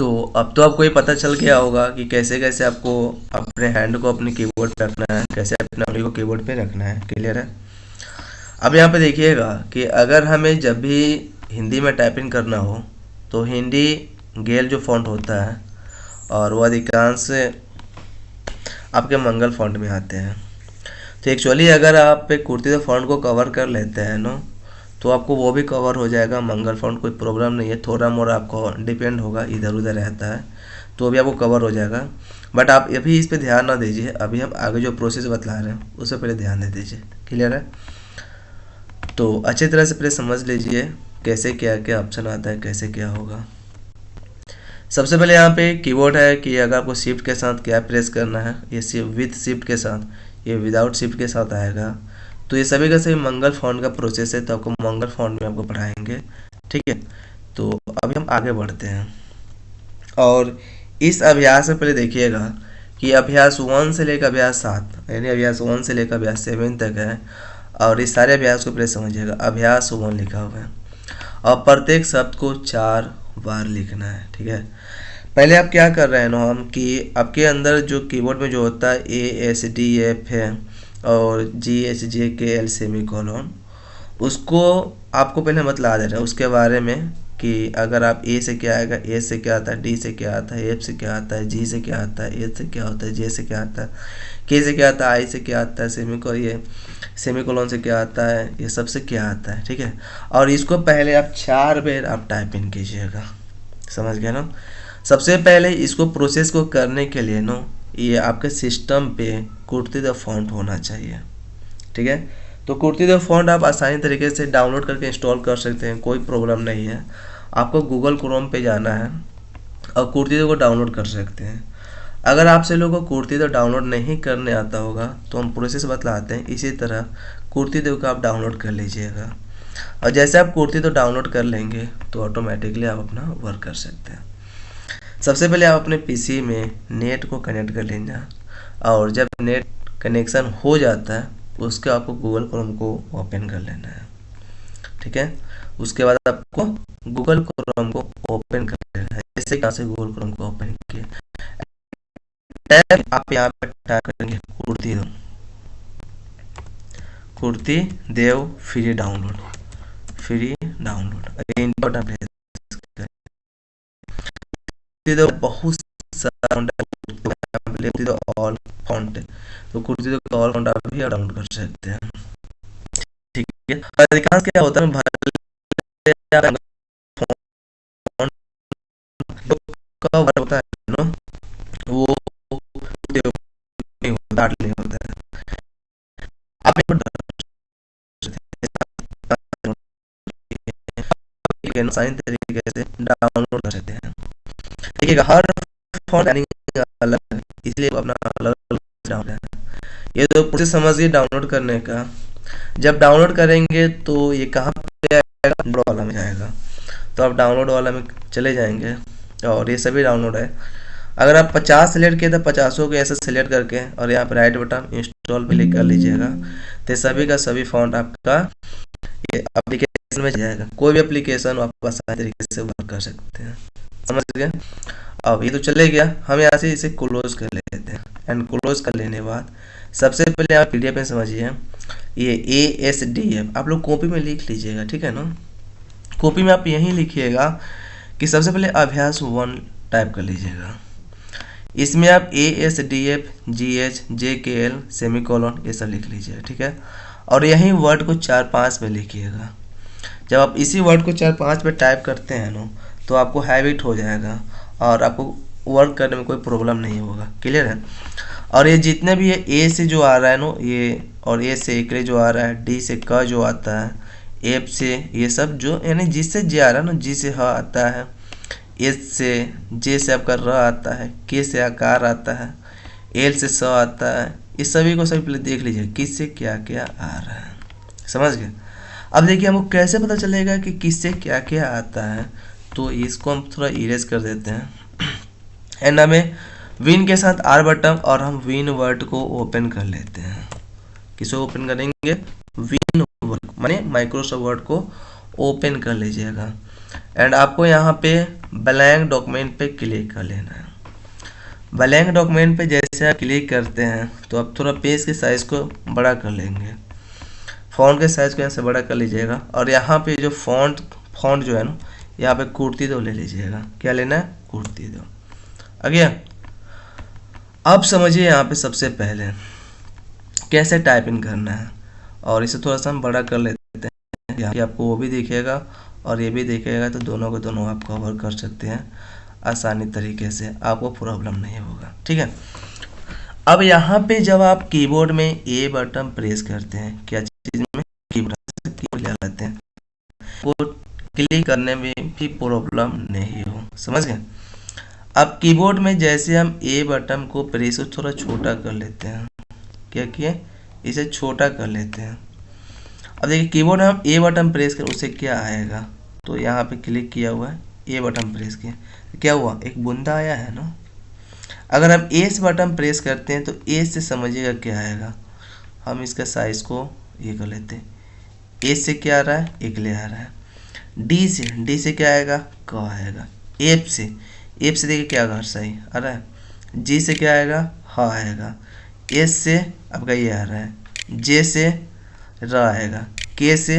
तो अब तो आपको ये पता चल गया होगा कि कैसे कैसे आपको अपने हैंड को अपने कीबोर्ड पे रखना है, कैसे अपने उंगली को कीबोर्ड पे रखना है। क्लियर है? अब यहाँ पे देखिएगा कि अगर हमें जब भी हिंदी में टाइपिंग करना हो तो हिंदी गेल जो फॉन्ट होता है और वो अधिकांश आपके मंगल फॉन्ट में आते हैं। तो एक्चुअली अगर आप एक कुर्ती फॉन्ट को कवर कर लेते हैं ना, तो आपको वो भी कवर हो जाएगा मंगल फॉन्ट, कोई प्रॉब्लम नहीं है। थोड़ा मोड़ा आपको डिपेंड होगा, इधर उधर रहता है तो भी आपको कवर हो जाएगा। बट आप अभी इस पे ध्यान ना दीजिए, अभी हम आगे जो प्रोसेस बतला रहे हैं उससे पहले ध्यान दे दीजिए। क्लियर है? तो अच्छी तरह से पहले समझ लीजिए कैसे क्या क्या ऑप्शन आता है, कैसे क्या होगा। सबसे पहले यहाँ पे कीबोर्ड है कि अगर आपको शिफ्ट के साथ क्या प्रेस करना है, ये विथ शिफ्ट के साथ, ये विदाउट शिफ्ट के साथ आएगा। तो ये सभी का सभी मंगल फॉन्ट का प्रोसेस है, तो आपको मंगल फॉन्ट में आपको पढ़ाएंगे। ठीक है, तो अभी हम आगे बढ़ते हैं। और इस अभ्यास में पहले देखिएगा कि अभ्यास 1 से लेकर अभ्यास 7, यानी अभ्यास 1 से लेकर अभ्यास 7 तक है। और इस सारे अभ्यास को पहले समझिएगा। अभ्यास 1 लिखा हुआ है और प्रत्येक शब्द को 4 बार लिखना है। ठीक है, पहले आप क्या कर रहे हैं ना, हम कि आपके अंदर जो कीबोर्ड में जो होता है ASDF है और GHJKL सेमीकोलन, उसको आपको पहले बतला दे रहे हैं उसके बारे में कि अगर आप ए से क्या आएगा, ए से क्या आता है, डी से क्या आता है, एफ से क्या आता है, जी से क्या आता है, एच से क्या होता है, जे से क्या आता है, के से क्या आता है, आई से क्या आता है, सेमीकोलन से क्या आता है, ये सब से क्या आता है। ठीक है, और इसको पहले आप 4 बार आप टाइप इन कीजिएगा। समझ गए ना? सबसे पहले इसको प्रोसेस को करने के लिए ना, ये आपके सिस्टम पे कुर्ती द फॉन्ट होना चाहिए। ठीक है, तो कुर्ती द फॉन्ट आप आसानी तरीके से डाउनलोड करके इंस्टॉल कर सकते हैं, कोई प्रॉब्लम नहीं है। आपको गूगल क्रोम पे जाना है और कुर्ती को डाउनलोड कर सकते हैं। अगर आपसे लोगों को कुर्ती तो डाउनलोड नहीं करने आता होगा तो हम प्रोसेस बतलाते हैं, इसी तरह कुर्ती को आप डाउनलोड कर लीजिएगा। और जैसे आप कुर्ती तो डाउनलोड कर लेंगे तो ऑटोमेटिकली आप अपना वर्क कर सकते हैं। सबसे पहले आप अपने पीसी में नेट को कनेक्ट कर लेंगे और जब नेट कनेक्शन हो जाता है उसके आपको गूगल क्रोम को ओपन कर लेना है। ठीक है, उसके बाद आपको गूगल क्रोम को ओपन कर लेना है। जैसे यहाँ से गूगल क्रोम को ओपन किया, आप यहाँ पर टाइप करेंगे कुर्ती देव फ्री डाउनलोड, बहुत सारा ऑल फॉन्ट है, तो कुर्ती तो ऑल फॉन्ट आप भी डाउनलोड कर सकते हैं। ठीक है, अधिकांश क्या होता है होता है ना, वो नहीं होता है। आप आसानी तरीके से डाउनलोड कर सकते हैं। देखिएगा हर फॉन्ट अलग है, इसलिए अपना अलग अलग है। ये तो प्रोसेस समझिए डाउनलोड करने का। जब डाउनलोड करेंगे तो ये कहाँ पे आएगा, डाउनलोड वाला में जाएगा। तो आप डाउनलोड वाला में चले जाएंगे और ये सभी डाउनलोड है। अगर आप 50 सेलेक्ट किए तो 50 को ऐसे सेलेक्ट करके और यहाँ पर राइट बटन इंस्टॉल पे क्लिक कर लीजिएगा, तो सभी का सभी फॉन्ट आपका ये एप्लीकेशन में जाएगा। कोई भी एप्लीकेशन आप आसानी तरीके से वर्क कर सकते हैं। समझ गए? अब ये तो चले गया, हम यहाँ से इसे क्लोज कर लेते हैं। एंड क्लोज कर लेने के बाद सबसे पहले आप PDF में समझिए, ये ASDF आप लोग कॉपी में लिख लीजिएगा। ठीक है ना? कॉपी में आप यहीं लिखिएगा कि सबसे पहले अभ्यास 1 टाइप कर लीजिएगा। इसमें आप ASDF GHJKL सेमीकोलन ये सब लिख लीजिएगा। ठीक है, और यहीं वर्ड को 4-5 में लिखिएगा। जब आप इसी वर्ड को 4-5 में टाइप करते हैं ना, तो आपको हैबिट हो जाएगा और आपको वर्क करने में कोई प्रॉब्लम नहीं होगा। क्लियर है? और ये जितने भी ये ए से जो आ रहा है ना, ये और ए से एकरे जो आ रहा है, डी से क जो आता है, एफ से ये सब जो यानी जिससे जे आ रहा है ना, जी से ह आता है, एच से जे से आपका र आता है, के से आकार आता है, एल से स आता है। इस सभी को सभी पहले देख लीजिए किससे क्या क्या आ रहा है। समझ गए? अब देखिए हमको कैसे पता चलेगा कि किससे क्या क्या आता है, तो इसको हम थोड़ा इरेज कर देते हैं। एंड हमें विन के साथ R बटन और हम विन वर्ड को ओपन कर लेते हैं। किसको ओपन करेंगे? विन वर्ड माने माइक्रोसॉफ्ट वर्ड को ओपन कर लीजिएगा। एंड आपको यहाँ पे ब्लैंक डॉक्यूमेंट पे क्लिक कर लेना है। ब्लैंक डॉक्यूमेंट पे जैसे आप क्लिक करते हैं तो आप थोड़ा पेज के साइज़ को बड़ा कर लेंगे, फ़ॉन्ट के साइज़ को यहाँ से बड़ा कर लीजिएगा। और यहाँ पे जो फ़ॉन्ट जो है ना, यहाँ पे कुर्ती दो ले लीजिएगा। क्या लेना है? कुर्ती दो। आ गया? अब समझिए यहाँ पे सबसे पहले कैसे टाइपिंग करना है, और इसे थोड़ा सा हम बड़ा कर लेते हैं। यहाँ आपको वो भी दिखेगा और ये भी दिखेगा, तो दोनों को दोनों आप कवर कर सकते हैं आसानी तरीके से, आपको प्रॉब्लम नहीं होगा। ठीक है। अब यहाँ पे जब आप कीबोर्ड में ए बटन प्रेस करते हैं, क्या चीज़ में? कीबोर्ड ले लेते हैं, वो क्लिक करने में भी प्रॉब्लम नहीं हो। समझ गए? अब कीबोर्ड में जैसे हम ए बटन को प्रेस थोड़ा छोटा कर लेते हैं, क्या किए? इसे छोटा कर लेते हैं। अब देखिए कीबोर्ड में हम ए बटन प्रेस कर, उससे क्या आएगा? तो यहाँ पे क्लिक किया हुआ है, ए बटन प्रेस किया, क्या हुआ? एक बूंदा आया है ना। अगर हम ए से बटन प्रेस करते हैं तो ए से समझिएगा क्या आएगा, हम इसका साइज को ये कर लेते हैं। ए से क्या आ रहा है? एक ले आ रहा है। डी से क्या आएगा? क आएगा। एफ से देखिए क्या घर सही आ रहा है। जी से क्या आएगा? ह आएगा। एस से आपका ये आ रहा है। जे से र आएगा। के से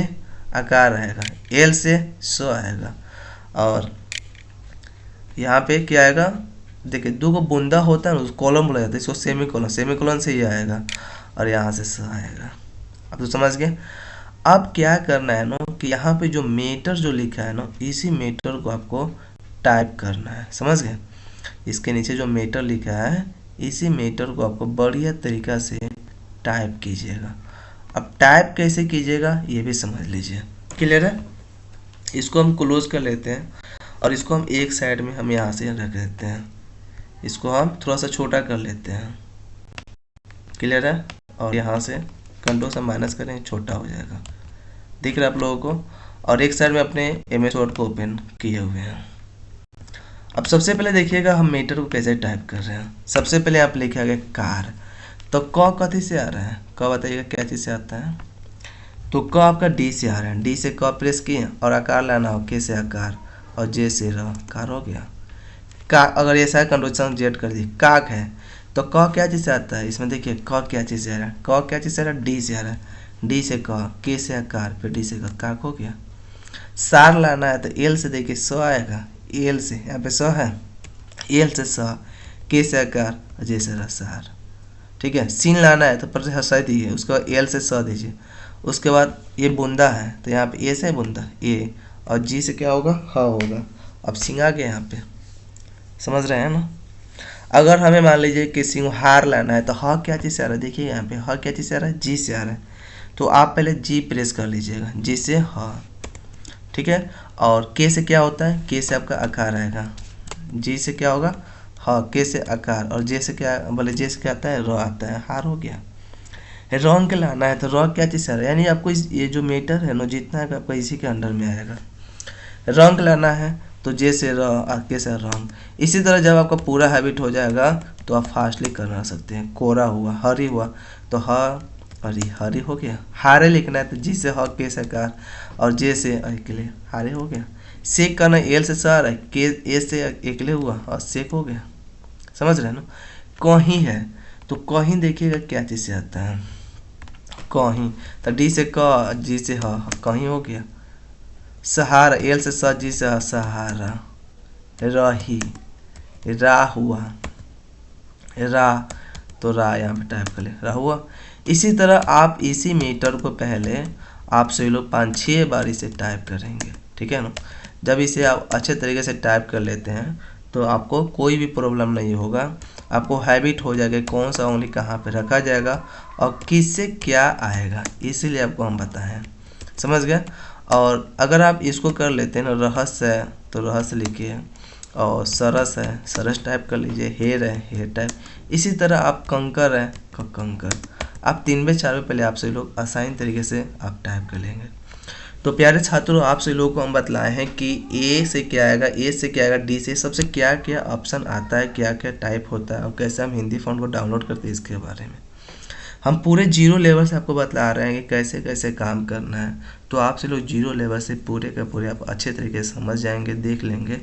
आकार आएगा। एल से स आएगा। और यहाँ पे क्या आएगा? देखिए दो को बूंदा होता है ना, उसको कॉलम बोला जाता है, इसको सेमी कॉलन से ये आएगा, और यहाँ से स आएगा। अब तो समझ गए। अब क्या करना है ना कि यहाँ पे जो मीटर जो लिखा है ना, इसी मीटर को आपको टाइप करना है। समझ गए? इसके नीचे जो मीटर लिखा है, इसी मीटर को आपको बढ़िया तरीका से टाइप कीजिएगा। अब टाइप कैसे कीजिएगा ये भी समझ लीजिए। क्लियर है? इसको हम क्लोज कर लेते हैं और इसको हम एक साइड में हम यहाँ से रख देते हैं। इसको हम थोड़ा सा छोटा कर लेते हैं। क्लियर है? और यहाँ से कंट्रोल से माइनस करें, छोटा हो जाएगा। दिख रहा है आप लोगों को? और एक साइड में अपने MS वर्ड को ओपन किए हुए हैं। अब सबसे पहले देखिएगा हम मीटर को कैसे टाइप कर रहे हैं। सबसे पहले आप लिखेंगे कार, तो क कथी से आ रहा है? क बताइएगा क्या चीज़ से आता है? तो क आपका डी से आ रहा है। डी से क प्रेस किए और आकार लाना हो, के से आकार, और जे से र, कार हो गया। का अगर ऐसा है कंट्रोल जेड कर दी, काक है, तो क क्या चीज़ से आता है? इसमें देखिए क क्या चीज़ से आ रहा है? क क्या चीज़ से आ रहा है? डी से आ रहा है। डी से क, के से आकार, फिर डी से क, काक हो गया। सार लाना है तो एल से देखिए स आएगा। एल से यहाँ पे स है, एल से स, के से आकार, जे से र, सार। ठीक है। सीन लाना है तो पर हंसा दीजिए, उसके बाद एल से स दीजिए। उसके बाद ये बूंदा है तो यहाँ पे ए से बूंदा ए, और जी से क्या होगा? ह होगा। अब सिंह आ गया यहाँ पे। समझ रहे हैं ना? अगर हमें मान लीजिए कि सिंहार लाना है तो ह क्या चीज़ से आ रहा है? देखिए यहाँ पे ह क्या चीज़ से आ रहा है? जी से आ रहा है। तो आप पहले जी प्रेस कर लीजिएगा, जी से ह। ठीक है। और के से क्या होता है? के से आपका आकार आएगा। जी से क्या होगा? ह। के से आकार, और जे से क्या बोले? जे से क्या आता है? र आता है। हार हो गया। रंग के लाना है तो र क्या चीज़ से आ रहा है? यानी आपको ये जो मीटर है ना जितना है आपका इसी के अंडर में आएगा। रंग लाना है तो जे से र, के से रंग। इसी तरह जब आपका पूरा हैबिट हो जाएगा तो आप फास्टली करना सकते हैं। कोरा हुआ, हरी हुआ तो ह हरी, हरी हो गया। हारे लिखना है तो जी से ह, के से कार, और जे से अकेले, हारे हो गया। सेक करना, एल से सार है, के ए से अकेले हुआ और सेक हो गया। समझ रहे हैं ना? कहीं है तो कहीं देखिएगा क्या चीज़ से आता है? कहीं, तो डी से क, जी से ह, कहीं हो गया। सहारा, एल से स, जी से ह, सहारा। रही, रा हुआ, रा, तो रा यहाँ पे टाइप कर ले, रा हुआ। इसी तरह आप इसी मीटर को पहले आप सभी लोग 5-6 बार इसे टाइप करेंगे। ठीक है ना? जब इसे आप अच्छे तरीके से टाइप कर लेते हैं तो आपको कोई भी प्रॉब्लम नहीं होगा। आपको हैबिट हो जाएगा कौन सा उंगली कहाँ पे रखा जाएगा और किससे क्या आएगा, इसीलिए आपको हम बताएं। समझ गए? और अगर आप इसको कर लेते हैं ना, रहस्य है तो रहस्य लिखिए, और सरस है सरस टाइप कर लीजिए, हेर है हेर टाइप। इसी तरह आप कंकर है कंकर। आप 3-4 पहले आप सभी लोग आसानी तरीके से आप टाइप कर लेंगे। तो प्यारे छात्रों, आप सभी लोगों को हम बतलाए हैं कि ए से क्या आएगा, ए से क्या आएगा, डी से सबसे क्या क्या ऑप्शन आता है, क्या क्या टाइप होता है और कैसे हम हिंदी फ़ॉन्ट को डाउनलोड करते हैं इसके बारे में। हम पूरे जीरो लेवल से आपको बतला रहे हैं कि कैसे कैसे काम करना है। तो आपसे लोग जीरो लेवल से पूरे के पूरे आप अच्छे तरीके से समझ जाएंगे, देख लेंगे